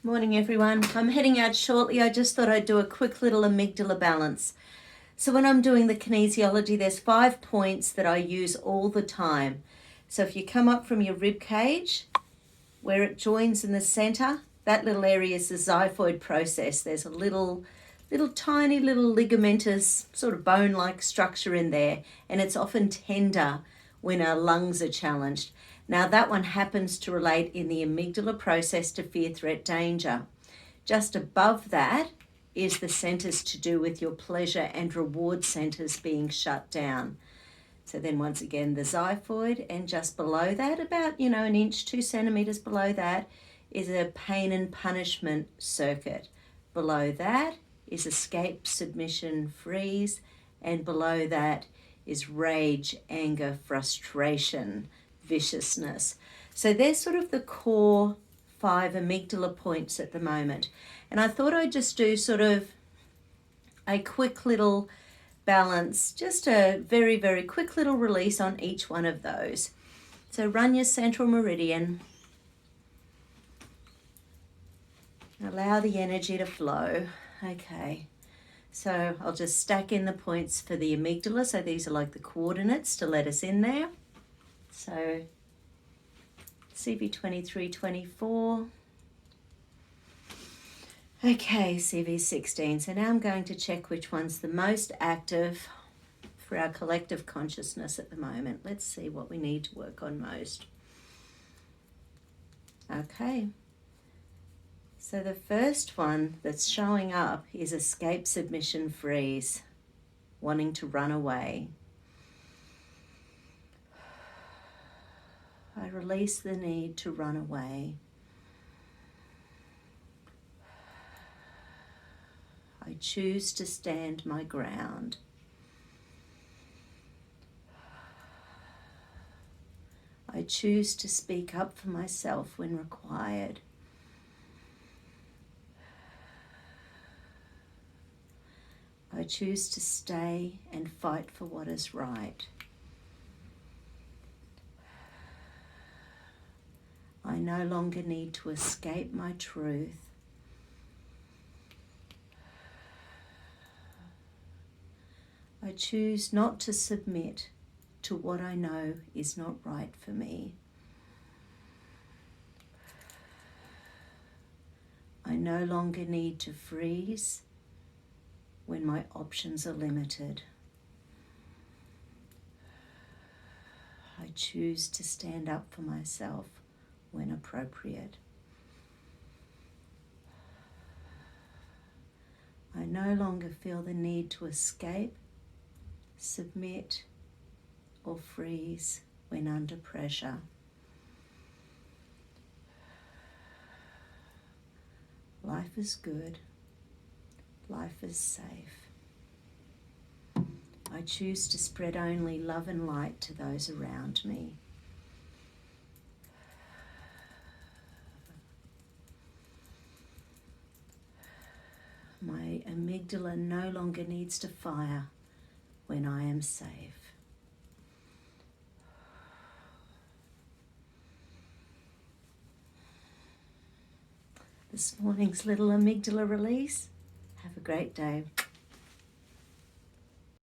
Morning everyone. I'm heading out shortly. I just thought I'd do a quick little amygdala balance. So when I'm doing the kinesiology, there's 5 points that I use all the time. So if you come up from your rib cage, where it joins in the center, that little area is the xiphoid process. There's a little tiny little ligamentous sort of bone-like structure in there, and it's often tender when our lungs are challenged. Now that one happens to relate in the amygdala process to fear, threat, danger. Just above that is the centers to do with your pleasure and reward centers being shut down. So then once again, the xiphoid, and just below that, about, an inch, 2 centimeters below that, is a pain and punishment circuit. Below that is escape, submission, freeze, and below that is rage, anger, frustration, viciousness. So they're sort of the core 5 amygdala points at the moment. And I thought I'd just do sort of a quick little balance, just a very, very quick little release on each one of those. So run your central meridian. Allow the energy to flow. Okay. So I'll just stack in the points for the amygdala. So these are like the coordinates to let us in there. So CV2324. Okay, CV16. So now I'm going to check which one's the most active for our collective consciousness at the moment. Let's see what we need to work on most. Okay. So the first one that's showing up is escape, submission, freeze, wanting to run away. I release the need to run away. I choose to stand my ground. I choose to speak up for myself when required. I choose to stay and fight for what is right. I no longer need to escape my truth. I choose not to submit to what I know is not right for me. I no longer need to freeze when my options are limited. I choose to stand up for myself when appropriate. I no longer feel the need to escape, submit, or freeze when under pressure. Life is good. Life is safe. I choose to spread only love and light to those around me. My amygdala no longer needs to fire when I am safe. This morning's little amygdala release. Have a great day.